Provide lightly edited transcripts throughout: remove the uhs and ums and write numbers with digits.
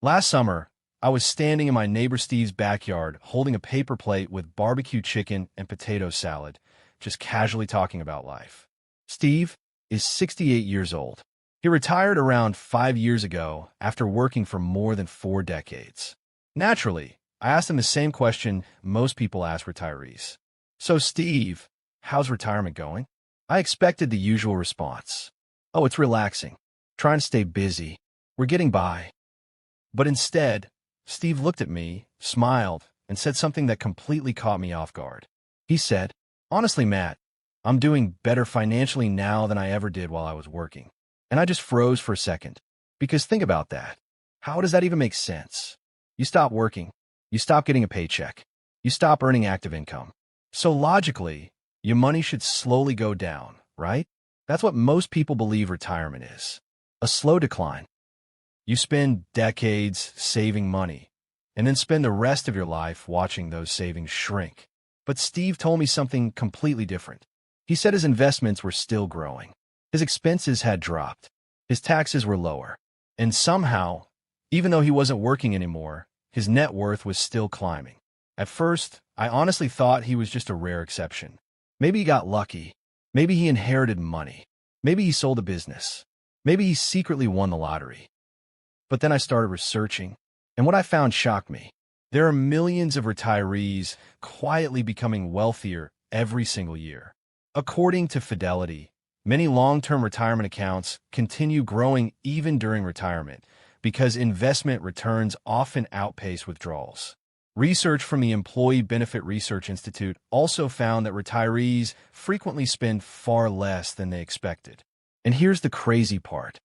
Last summer, I was standing in my neighbor Steve's backyard holding a paper plate with barbecue chicken and potato salad, just casually talking about life. Steve is 68 years old. He retired around 5 years ago after working for more than 4 decades. Naturally, I asked him the same question most people ask retirees. So, Steve, how's retirement going? I expected the usual response. Oh, it's relaxing. Trying to stay busy. We're getting by. But instead, Steve looked at me, smiled, and said something that completely caught me off guard. He said, "Honestly, Matt, I'm doing better financially now than I ever did while I was working." And I just froze for a second. Because think about that. How does that even make sense? You stop working. You stop getting a paycheck. You stop earning active income. So logically, your money should slowly go down, right? That's what most people believe retirement is. A slow decline. You spend decades saving money, and then spend the rest of your life watching those savings shrink. But Steve told me something completely different. He said his investments were still growing. His expenses had dropped. His taxes were lower. And somehow, even though he wasn't working anymore, his net worth was still climbing. At first, I honestly thought he was just a rare exception. Maybe he got lucky. Maybe he inherited money. Maybe he sold a business. Maybe he secretly won the lottery. But then I started researching, and what I found shocked me. There are millions of retirees quietly becoming wealthier every single year. According to Fidelity, many long-term retirement accounts continue growing even during retirement because investment returns often outpace withdrawals. Research from the Employee Benefit Research Institute also found that retirees frequently spend far less than they expected. And here's the crazy part.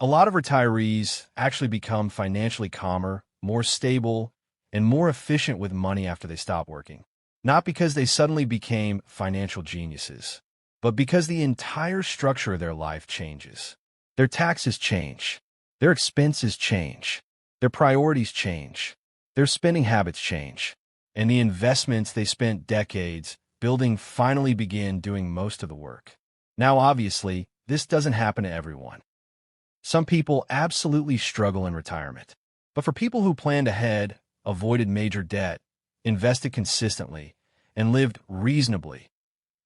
A lot of retirees actually become financially calmer, more stable, and more efficient with money after they stop working. Not because they suddenly became financial geniuses, but because the entire structure of their life changes. Their taxes change. Their expenses change. Their priorities change. Their spending habits change. And the investments they spent decades building finally begin doing most of the work. Now, obviously, this doesn't happen to everyone. Some people absolutely struggle in retirement. But for people who planned ahead, avoided major debt, invested consistently, and lived reasonably,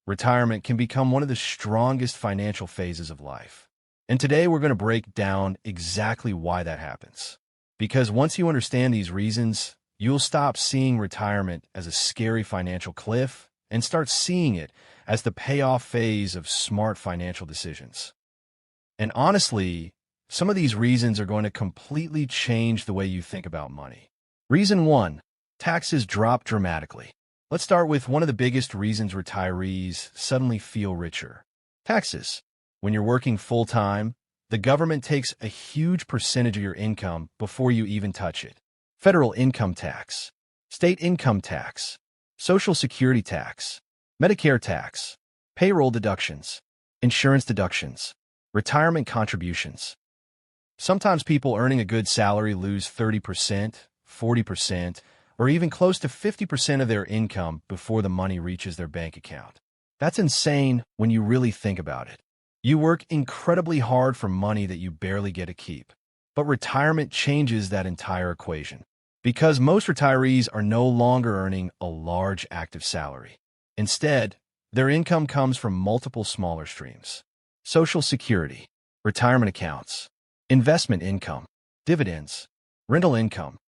retirement can become one of the strongest financial phases of life. And today we're going to break down exactly why that happens. Because once you understand these reasons, you'll stop seeing retirement as a scary financial cliff and start seeing it as the payoff phase of smart financial decisions. And honestly, some of these reasons are going to completely change the way you think about money. Reason 1, taxes drop dramatically. Let's start with one of the biggest reasons retirees suddenly feel richer. Taxes. When you're working full-time, the government takes a huge percentage of your income before you even touch it. Federal income tax, state income tax, Social Security tax, Medicare tax, payroll deductions, insurance deductions, retirement contributions. Sometimes people earning a good salary lose 30%, 40%, or even close to 50% of their income before the money reaches their bank account. That's insane when you really think about it. You work incredibly hard for money that you barely get to keep. But retirement changes that entire equation. Because most retirees are no longer earning a large active salary. Instead, their income comes from multiple smaller streams. Social Security, retirement accounts, investment income, dividends, rental income,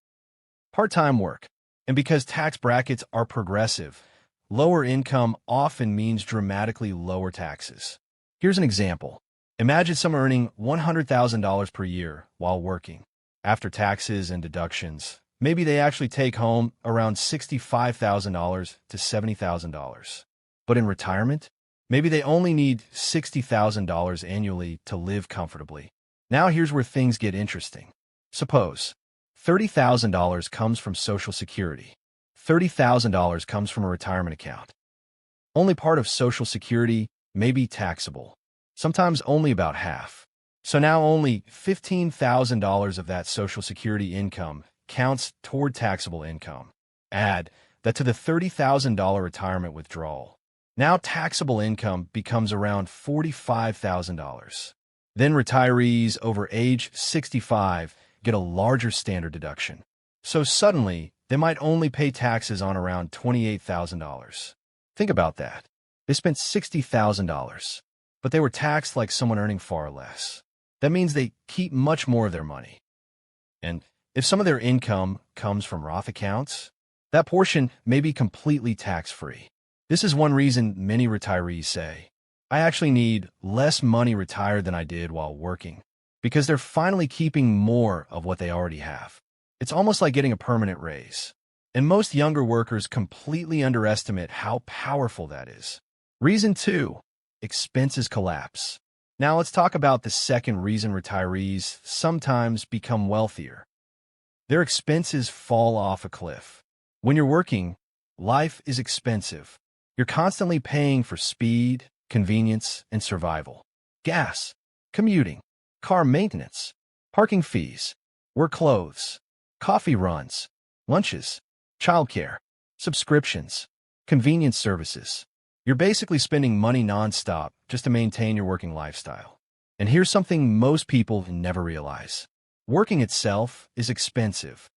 part-time work. And because tax brackets are progressive, lower income often means dramatically lower taxes. Here's an example. Imagine someone earning $100,000 per year while working. After taxes and deductions, maybe they actually take home around $65,000 to $70,000. But in retirement, maybe they only need $60,000 annually to live comfortably. Now here's where things get interesting. Suppose $30,000 comes from Social Security. $30,000 comes from a retirement account. Only part of Social Security may be taxable, sometimes only about half. So now only $15,000 of that Social Security income counts toward taxable income. Add that to the $30,000 retirement withdrawal. Now taxable income becomes around $45,000. Then retirees over age 65 get a larger standard deduction. So suddenly, they might only pay taxes on around $28,000. Think about that. They spent $60,000, but they were taxed like someone earning far less. That means they keep much more of their money. And if some of their income comes from Roth accounts, that portion may be completely tax-free. This is one reason many retirees say, I actually need less money retired than I did while working, because they're finally keeping more of what they already have. It's almost like getting a permanent raise. And most younger workers completely underestimate how powerful that is. Reason 2, expenses collapse. Now let's talk about the second reason retirees sometimes become wealthier. Their expenses fall off a cliff. When you're working, life is expensive. You're constantly paying for speed, convenience, and survival. Gas, commuting, car maintenance, parking fees, work clothes, coffee runs, lunches, childcare, subscriptions, convenience services. You're basically spending money nonstop just to maintain your working lifestyle. And here's something most people never realize. Working itself is expensive.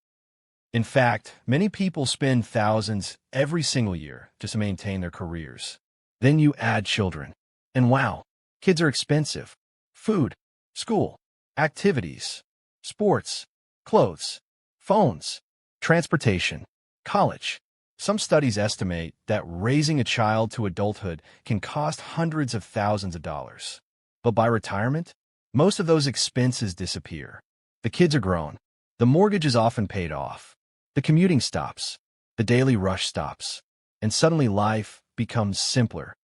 In fact, many people spend thousands every single year just to maintain their careers. Then you add children. And wow, kids are expensive. Food, school, activities, sports, clothes, phones, transportation, college. Some studies estimate that raising a child to adulthood can cost hundreds of thousands of dollars. But by retirement, most of those expenses disappear. The kids are grown. The mortgage is often paid off. The commuting stops. The daily rush stops. And suddenly life becomes simpler.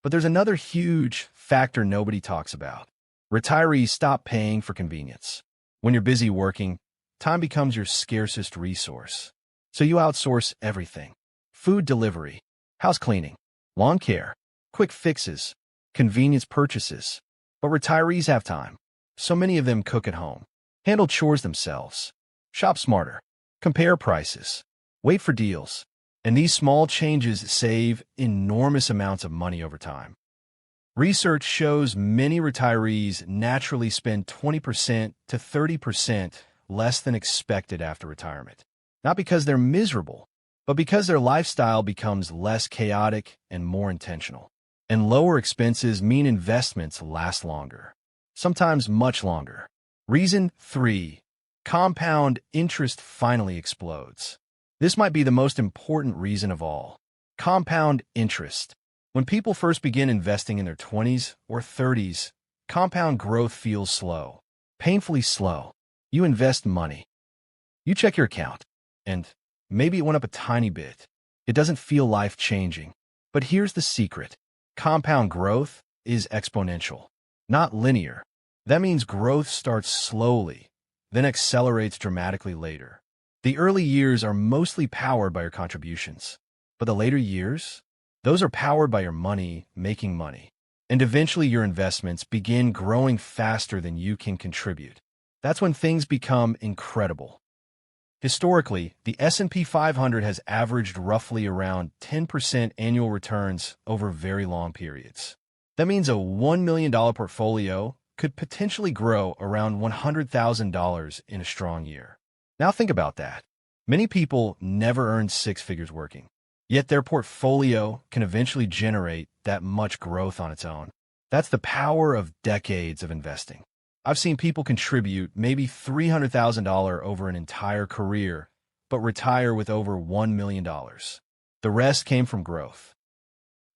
But there's another huge factor nobody talks about. Retirees stop paying for convenience. When you're busy working, time becomes your scarcest resource. So you outsource everything. Food delivery, house cleaning, lawn care, quick fixes, convenience purchases. But retirees have time. So many of them cook at home, handle chores themselves, shop smarter, compare prices, wait for deals. And these small changes save enormous amounts of money over time. Research shows many retirees naturally spend 20% to 30% less than expected after retirement. Not because they're miserable, but because their lifestyle becomes less chaotic and more intentional. And lower expenses mean investments last longer, sometimes much longer. Reason 3, compound interest finally explodes. This might be the most important reason of all. Compound interest. When people first begin investing in their 20s or 30s, compound growth feels slow, painfully slow. You invest money. You check your account, and maybe it went up a tiny bit. It doesn't feel life-changing. But here's the secret. Compound growth is exponential, not linear. That means growth starts slowly, then accelerates dramatically later. The early years are mostly powered by your contributions, but the later years, those are powered by your money making money. And eventually your investments begin growing faster than you can contribute. That's when things become incredible. Historically, the S&P 500 has averaged roughly around 10% annual returns over very long periods. That means a $1 million portfolio could potentially grow around $100,000 in a strong year. Now think about that. Many people never earn six figures working, yet their portfolio can eventually generate that much growth on its own. That's the power of decades of investing. I've seen people contribute maybe $300,000 over an entire career, but retire with over $1 million. The rest came from growth.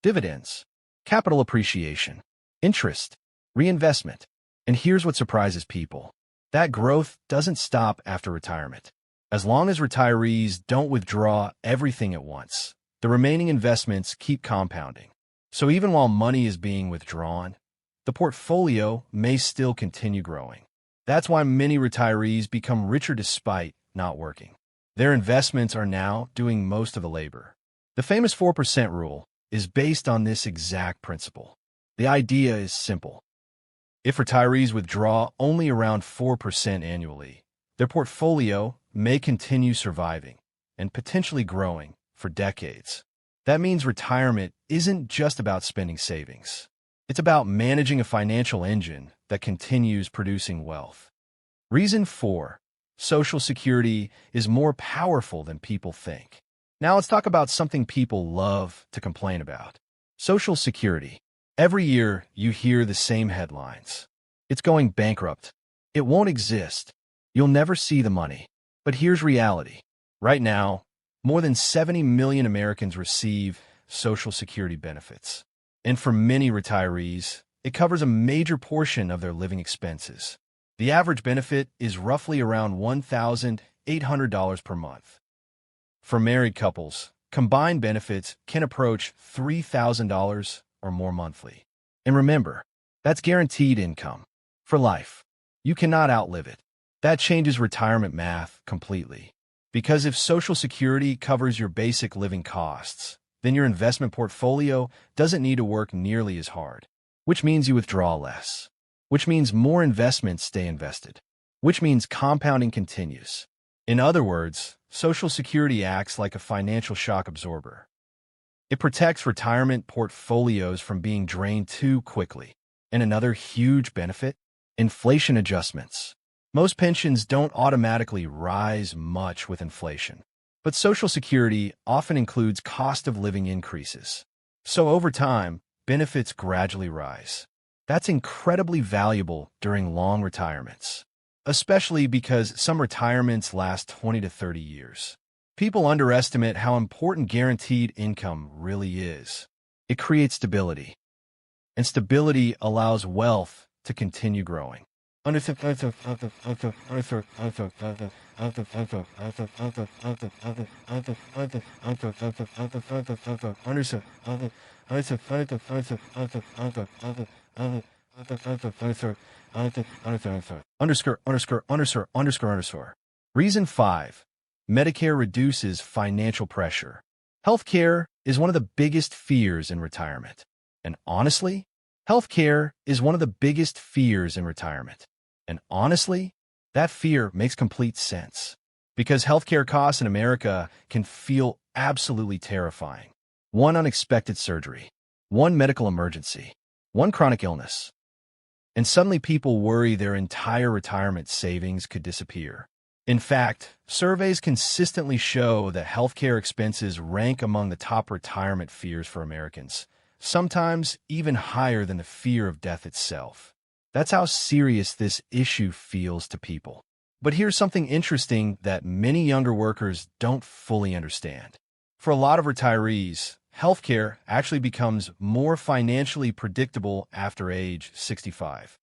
Dividends, capital appreciation, interest, reinvestment. And here's what surprises people. That growth doesn't stop after retirement. As long as retirees don't withdraw everything at once, the remaining investments keep compounding. So even while money is being withdrawn, the portfolio may still continue growing. That's why many retirees become richer despite not working. Their investments are now doing most of the labor. The famous 4% rule is based on this exact principle. The idea is simple. If retirees withdraw only around 4% annually, their portfolio may continue surviving and potentially growing for decades. That means retirement isn't just about spending savings. It's about managing a financial engine that continues producing wealth. Reason 4, Social Security is more powerful than people think. Now let's talk about something people love to complain about. Social Security. Every year, you hear the same headlines. It's going bankrupt. It won't exist. You'll never see the money. But here's reality. Right now, more than 70 million Americans receive Social Security benefits. And for many retirees, it covers a major portion of their living expenses. The average benefit is roughly around $1,800 per month. For married couples, combined benefits can approach $3,000 or more monthly. And remember, that's guaranteed income for life. You cannot outlive it. That changes retirement math completely. Because if Social Security covers your basic living costs, then your investment portfolio doesn't need to work nearly as hard, which means you withdraw less, which means more investments stay invested, which means compounding continues. In other words, Social Security acts like a financial shock absorber. It protects retirement portfolios from being drained too quickly. And another huge benefit? Inflation adjustments. Most pensions don't automatically rise much with inflation, but Social Security often includes cost of living increases. So over time, benefits gradually rise. That's incredibly valuable during long retirements, especially because some retirements last 20 to 30 years. People underestimate how important guaranteed income really is. It creates stability, and stability allows wealth to continue growing. Reason 5. Medicare reduces financial pressure. Healthcare is one of the biggest fears in retirement. And honestly, healthcare is one of the biggest fears in retirement. And honestly, that fear makes complete sense. Because healthcare costs in America can feel absolutely terrifying. One unexpected surgery, one medical emergency, one chronic illness. And suddenly people worry their entire retirement savings could disappear. In fact, surveys consistently show that healthcare expenses rank among the top retirement fears for Americans, sometimes even higher than the fear of death itself. That's how serious this issue feels to people. But here's something interesting that many younger workers don't fully understand. For a lot of retirees, healthcare actually becomes more financially predictable after age 65.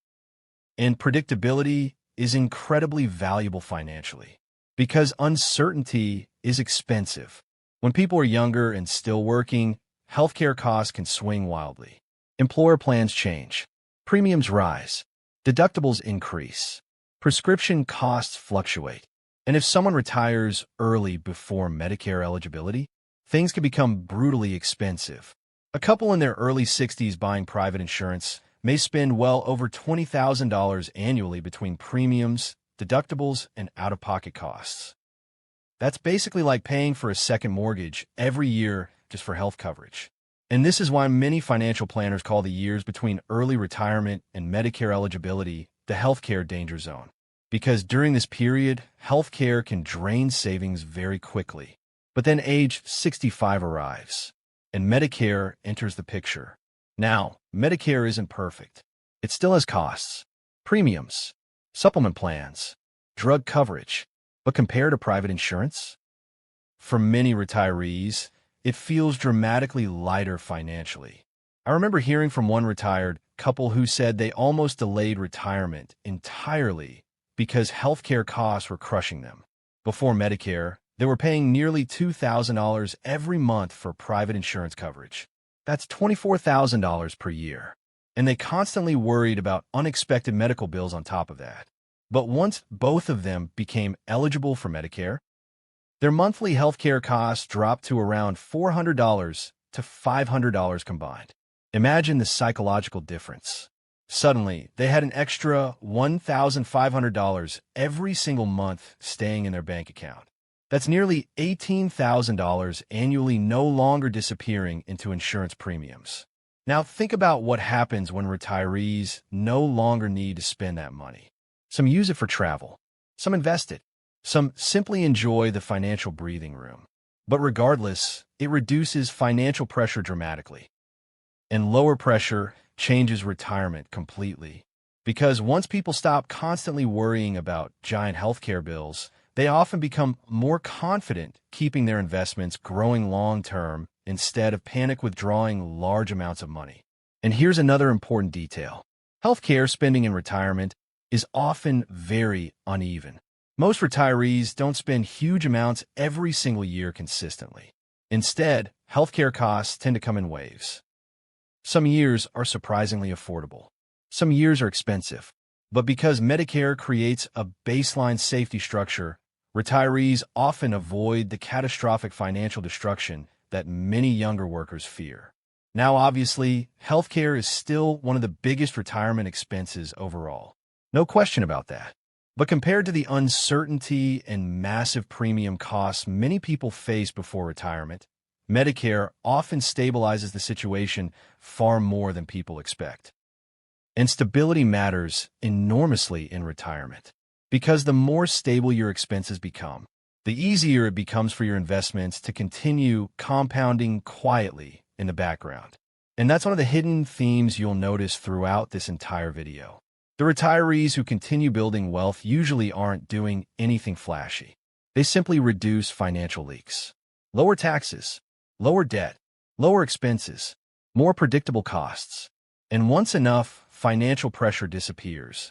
And predictability is incredibly valuable financially because uncertainty is expensive. When people are younger and still working, healthcare costs can swing wildly. Employer plans change. Premiums rise. Deductibles increase. Prescription costs fluctuate. And if someone retires early before Medicare eligibility, things can become brutally expensive. A couple in their early 60s buying private insurance may spend well over $20,000 annually between premiums, deductibles, and out-of-pocket costs. That's basically like paying for a second mortgage every year just for health coverage. And this is why many financial planners call the years between early retirement and Medicare eligibility the healthcare danger zone. Because during this period, healthcare can drain savings very quickly. But then age 65 arrives, and Medicare enters the picture. Now, Medicare isn't perfect. It still has costs, premiums, supplement plans, drug coverage. But compared to private insurance, for many retirees, it feels dramatically lighter financially. I remember hearing from one retired couple who said they almost delayed retirement entirely because healthcare costs were crushing them. Before Medicare, they were paying nearly $2,000 every month for private insurance coverage. That's $24,000 per year. And they constantly worried about unexpected medical bills on top of that. But once both of them became eligible for Medicare, their monthly healthcare costs dropped to around $400 to $500 combined. Imagine the psychological difference. Suddenly, they had an extra $1,500 every single month staying in their bank account. That's nearly $18,000 annually no longer disappearing into insurance premiums. Now think about what happens when retirees no longer need to spend that money. Some use it for travel. Some invest it. Some simply enjoy the financial breathing room. But regardless, it reduces financial pressure dramatically. And lower pressure changes retirement completely. Because once people stop constantly worrying about giant healthcare bills, they often become more confident keeping their investments growing long-term instead of panic withdrawing large amounts of money. And here's another important detail. Healthcare spending in retirement is often very uneven. Most retirees don't spend huge amounts every single year consistently. Instead, healthcare costs tend to come in waves. Some years are surprisingly affordable. Some years are expensive. But because Medicare creates a baseline safety structure, retirees often avoid the catastrophic financial destruction that many younger workers fear. Now, obviously, healthcare is still one of the biggest retirement expenses overall. No question about that. But compared to the uncertainty and massive premium costs many people face before retirement, Medicare often stabilizes the situation far more than people expect. And stability matters enormously in retirement, because the more stable your expenses become, the easier it becomes for your investments to continue compounding quietly in the background. And that's one of the hidden themes you'll notice throughout this entire video. The retirees who continue building wealth usually aren't doing anything flashy. They simply reduce financial leaks. Lower taxes, lower debt, lower expenses, more predictable costs. And once enough financial pressure disappears,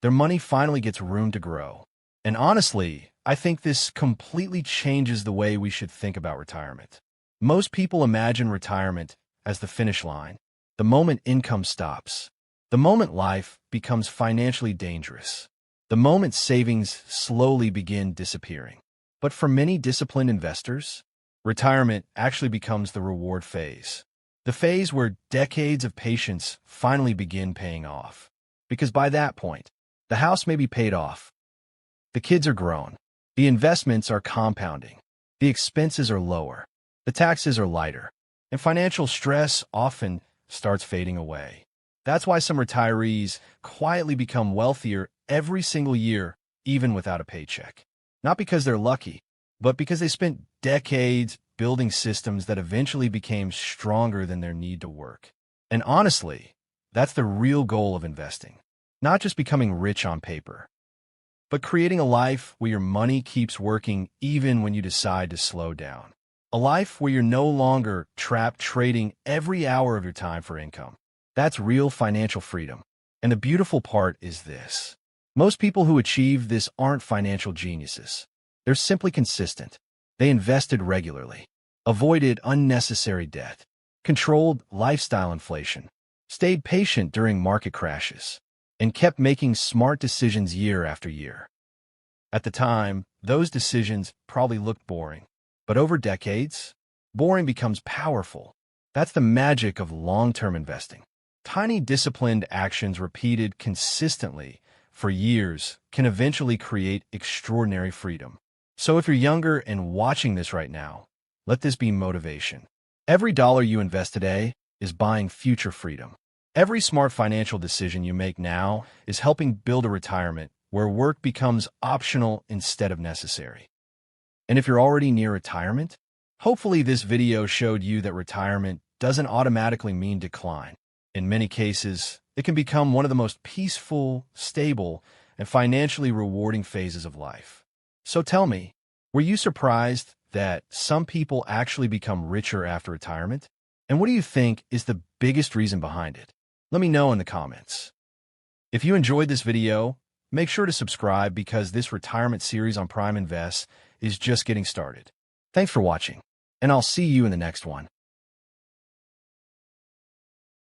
their money finally gets room to grow. And honestly, I think this completely changes the way we should think about retirement. Most people imagine retirement as the finish line, the moment income stops, the moment life becomes financially dangerous, the moment savings slowly begin disappearing. But for many disciplined investors, retirement actually becomes the reward phase. The phase where decades of patience finally begin paying off. Because by that point, the house may be paid off, the kids are grown, the investments are compounding, the expenses are lower, the taxes are lighter, and financial stress often starts fading away. That's why some retirees quietly become wealthier every single year, even without a paycheck. Not because they're lucky, but because they spent decades building systems that eventually became stronger than their need to work. And honestly, that's the real goal of investing. Not just becoming rich on paper, but creating a life where your money keeps working even when you decide to slow down. A life where you're no longer trapped trading every hour of your time for income. That's real financial freedom. And the beautiful part is this. Most people who achieve this aren't financial geniuses. They're simply consistent. They invested regularly, avoided unnecessary debt, controlled lifestyle inflation, stayed patient during market crashes, and kept making smart decisions year after year. At the time, those decisions probably looked boring. But over decades, boring becomes powerful. That's the magic of long-term investing. Tiny disciplined actions repeated consistently for years can eventually create extraordinary freedom. So if you're younger and watching this right now, let this be motivation. Every dollar you invest today is buying future freedom. Every smart financial decision you make now is helping build a retirement where work becomes optional instead of necessary. And if you're already near retirement, hopefully this video showed you that retirement doesn't automatically mean decline. In many cases, it can become one of the most peaceful, stable, and financially rewarding phases of life. So tell me, were you surprised that some people actually become richer after retirement? And what do you think is the biggest reason behind it? Let me know in the comments. If you enjoyed this video, make sure to subscribe because this retirement series on Prime Invest is just getting started. Thanks for watching, and I'll see you in the next one.